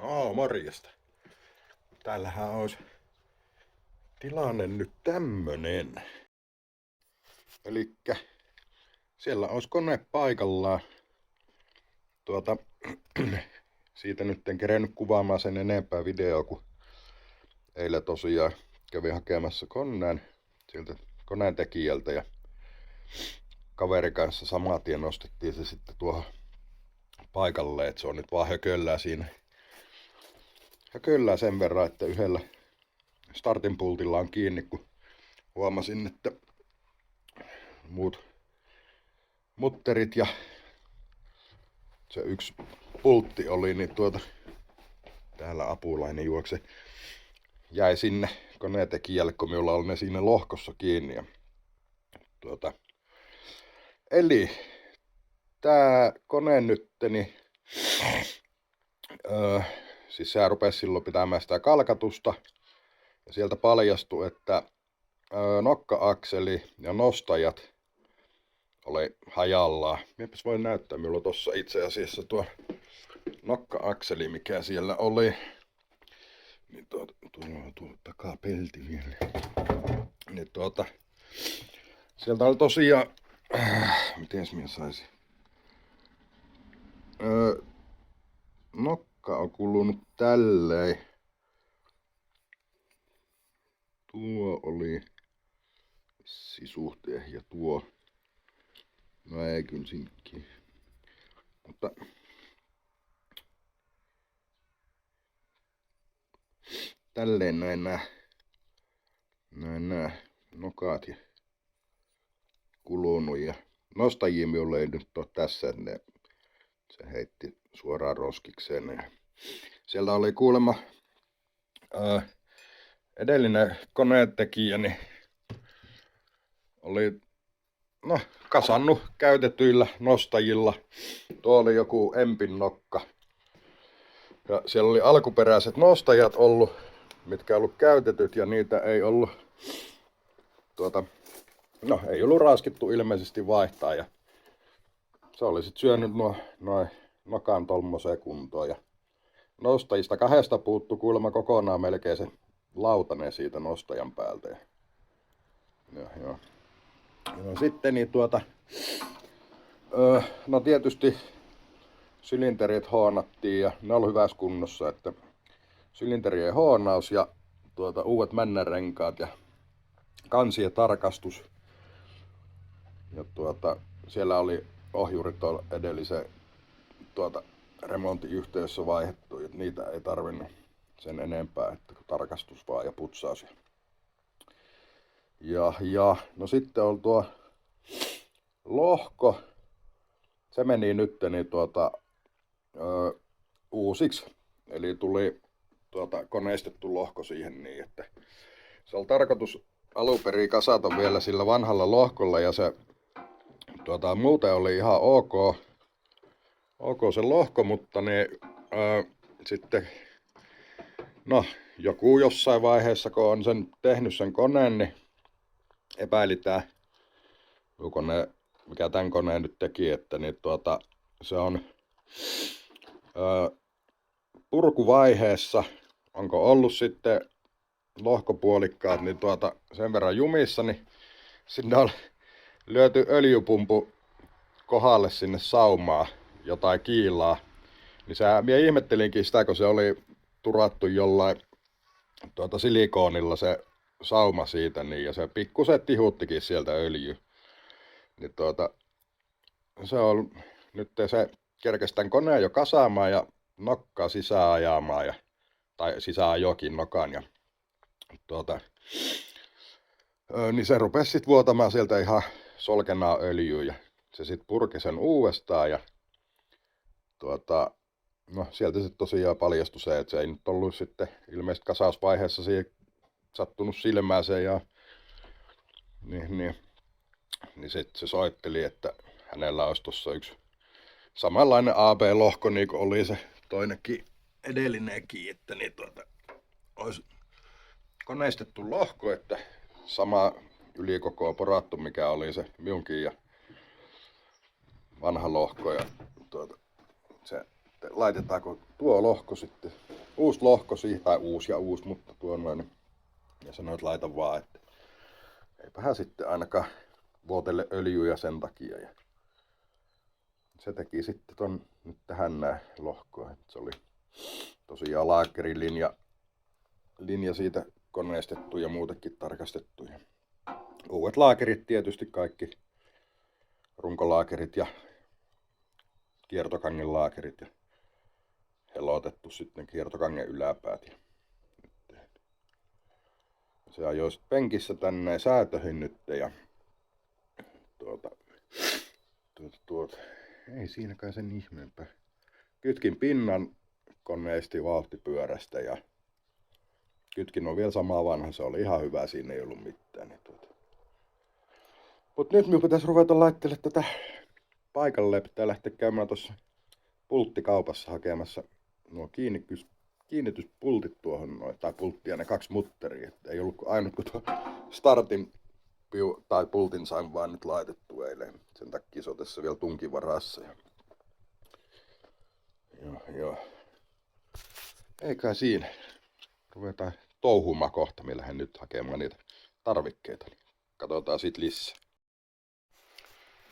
No, morjesta. Täällähän olisi tilanne nyt tämmönen. Elikkä siellä olisi kone paikallaan. Siitä nyt en kerennyt kuvaamaan sen enempää videoa, kun eilen tosiaan kävin hakemassa koneen sieltä koneen tekijältä ja kaverin kanssa saman tien nostettiin se sitten tuohon paikalle, että se on nyt vaan hököllää siinä. Hököllää sen verran, että yhdellä startin pultilla on kiinni, kun huomasin, että muut mutterit ja se yksi pultti oli, niin täällä apulainen juokse jäi sinne koneentekijälle, kun minulla oli ne siinä lohkossa kiinni. Ja eli tää kone nytteni, siis se rupesi silloin pitämään sitä kalkatusta ja sieltä paljastui, että nokka-akseli ja nostajat oli hajallaan. Miepäs voin näyttää, minulla on tossa itse asiassa tuo nokka-akseli, mikä siellä oli. Niin tuo takapelti vielä. Niin sieltä oli tosiaan, mitens minä saisin? Nokka on kulunut tälleen. Tuo oli sisuhte ja tuo. No ei kyllä sinkkiä. Mutta tälleen näin nää nokat ja kulunut. Ja nostajia minulla ei nyt ole tässä, että se heitti suoraan roskikseen. Ja sieltä oli kuulemma edellinen koneentekijä, niin oli kasannut käytetyillä nostajilla. Tuo oli joku Empin nokka. Ja siellä oli alkuperäiset nostajat ollut, mitkä ollut käytetyt, ja niitä ei ollut ei ollut raskittu ilmeisesti vaihtaa. Ja se oli sit syönyt noin nokan tommoseen kuntoon. Ja nostajista kahdesta puuttu kuulemma kokonaan melkein se lautanen siitä nostajan päältä. Ja sitten niin no tietysti sylinterit hoonattiin ja ne oli hyvässä kunnossa, että sylinterien hoonaus ja uudet männänrenkaat ja kansien tarkastus. Ja siellä oli ohjurit edellisen remontin yhteydessä vaihdettu, että niitä ei tarvinnut sen enempää, että tarkastus vaan ja putsaus. Ja no sitten on tuo lohko, se meni nyt niin uusiksi, eli tuli koneistettu lohko siihen niin, että se oli tarkoitus alunperin kasata vielä sillä vanhalla lohkolla ja se muuten oli ihan ok se lohko, mutta niin, sitten joku jossain vaiheessa, kun on sen tehnyt sen koneen, niin epäili tää kone, mikä tämän koneen nyt teki, että niin se on purkuvaiheessa, onko ollut sitten lohkopuolikkaat niin sen verran jumissa, niin sinne on lyöty öljypumpu kohdalle sinne saumaa jotain kiilaa. Niin minä ihmettelinkin sitä, kun se oli turattu jollain silikoonilla se sauma siitä, niin, ja se pikkuset tihuttikin sieltä öljyä. Niin se on nyt se kerkesi tämän koneen jo kasaamaan ja nokkaa sisään ajamaan, tai sisään ajokin nokan. Ja niin se rupesi sitten vuotamaan sieltä ihan solkenaa öljyä ja se sitten purki sen uudestaan. Ja sieltä sitten tosiaan paljastui se, että se ei nyt ollut sitten ilmeisesti kasausvaiheessa siihen sattunut silmääseen ja niin sitten se soitteli, että hänellä olisi tuossa yksi samanlainen AB-lohko niin kuin oli se toinenkin edellinenkin, että niin olisi koneistettu lohko, että sama ylikokoa porattu mikä oli se minunkin ja vanha lohko ja se sitten laitetaanko tuo lohko sitten, uusi lohko siihen, tai uusi, mutta tuo noin. Ja sanoin, että laita vaan, että eipähän sitten ainakaan vuotelle öljyä sen takia. Ja se teki sitten ton nyt tähän nää lohkoa. Se oli tosiaan laakerin linja siitä koneistettu ja muutenkin tarkastettu. Ja uudet laakerit tietysti kaikki, runkolaakerit ja kiertokangen laakerit ja helotettu sitten kiertokangen yläpäät. Ja se ajoi sitten penkissä tänne säätöihin nyt ja ei siinäkään sen ihmeempää. Kytkin pinnan koneisti vauhtipyörästä ja kytkin on vielä sama vanha, se oli ihan hyvä, siinä ei ollut mitään. Mut nyt minun pitäisi ruveta laittelemaan tätä paikalle, pitää lähteä käymään tuossa pulttikaupassa hakemassa nuo kiinnityspultit tuohon noin, tai pulttia ne 2 mutteria, että ei ollut ainut kun tuo startin tai pultin sain vaan nyt laitettu eilen. Sen takia se on tässä vielä tunkin varassa. Joo. Eikä siinä. Ruvetaan touhumaan kohta, me lähden nyt hakemaan niitä tarvikkeita. Katsotaan sit lisää.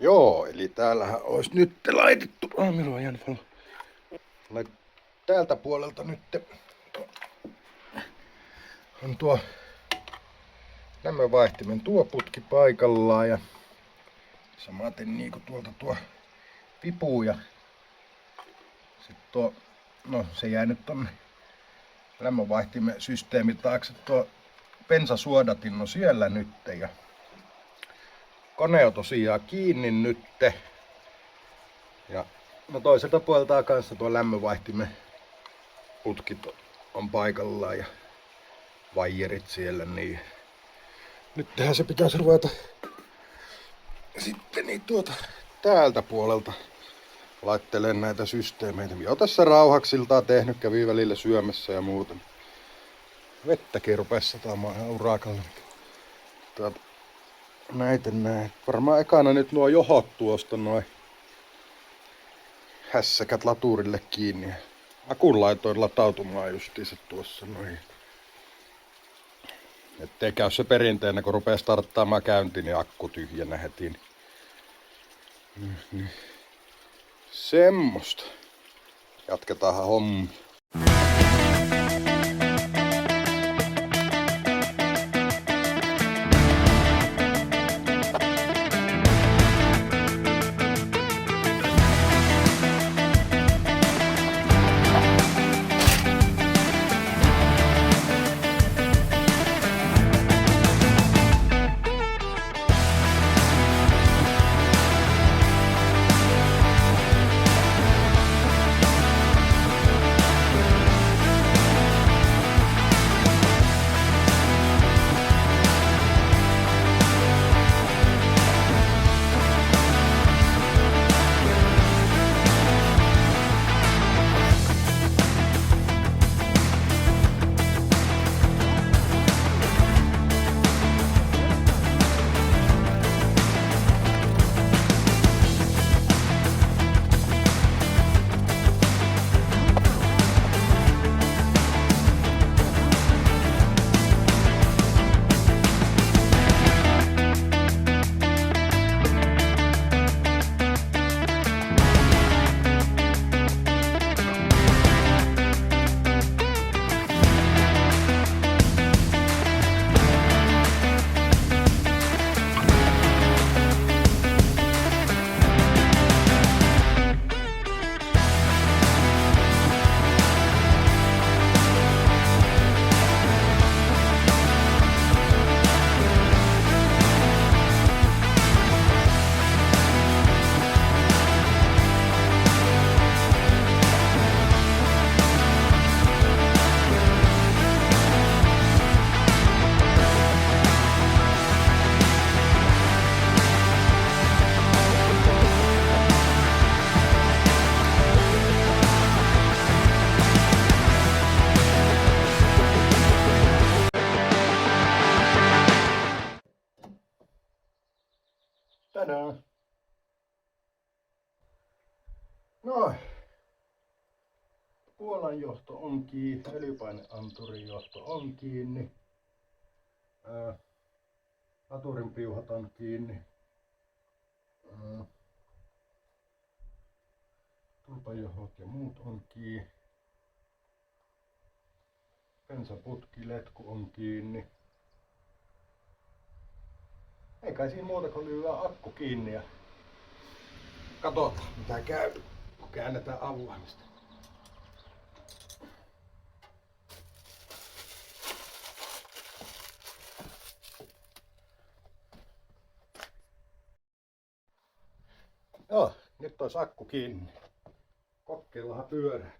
Joo, eli täällähän olisi nyt laitettu. Milloin on jäänyt valo? Täältä puolelta nyt on tuo lämmönvaihtimen tuo putki paikallaan ja samaten niinku tuolta tuo pipu ja sit tuo, no se jäi nyt tonne lämmönvaihtimen systeemin taakse tuo bensasuodatin, no siellä nyt ja kone on tosiaan kiinni nytte. Ja no toiselta puolelta kanssa tuo lämmönvaihtimen putkit on paikallaan ja vaijerit siellä, niin nyt tähän se pitäisi ruveta sitten niin täältä puolelta laittelen näitä systeemeitä. Minä oon tässä rauhaksiltaan tehnyt, kävi välillä syömässä ja muuta. Vettäkin rupesi satamaan ihan urakalla. Näitä näin. Varmaan ekana nyt nuo johot tuosta noin hässäkät laturille kiinni. Akun laitoin latautumaan justiinsa tuossa noin. Ettei käy se perinteinen, kun rupeaa starttaamaan käyntiin, niin akku tyhjänä heti. Niin. Semmosta. Jatketaanhan hommia. Tadaa. Noin. Puolan johto on kiinni, öljypaineanturin johto on kiinni. Laturin piuhat on kiinni. Tulpajohot ja muut on kiinni. Bensaputkiletku on kiinni. Ei kai siinä muuta kuin lyödään akku kiinni ja katsotaan mitä käy, kun käännetään avaimista. Joo, nyt olisi akku kiinni. Kokeillahan pyörää.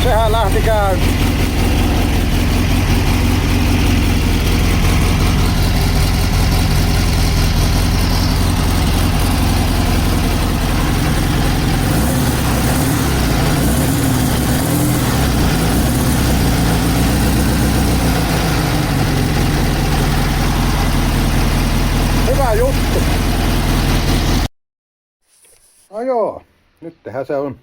Sehän lähti käyntiin. Hyvä juttu. No joo, nythän se on.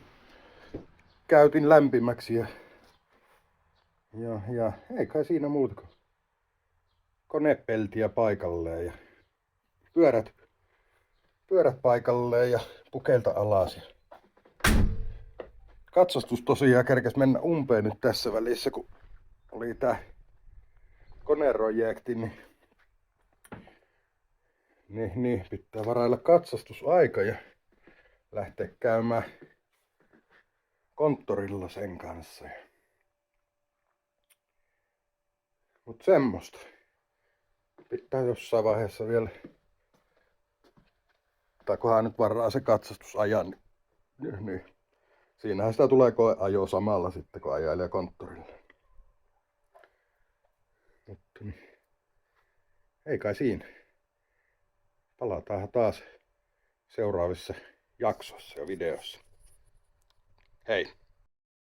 Käytin lämpimäksi ja ei kai siinä muuta kuin konepeltiä paikalleen ja pyörät paikalleen ja pukelta alas. Ja katsastus tosiaan kerkesi mennä umpeen nyt tässä välissä, kun oli tää konerojekti, niin pitää varailla katsastusaika ja lähteä käymään konttorilla sen kanssa. Mut semmoista. Pitää jossain vaiheessa vielä, tai kunhan nyt varaa se katsastusajan, niin siinähän sitä tulee koeajoa samalla sitten, kun ajailee konttorilla. Mutta niin, ei kai siinä. Palataan taas seuraavissa jaksoissa ja videossa. Hei!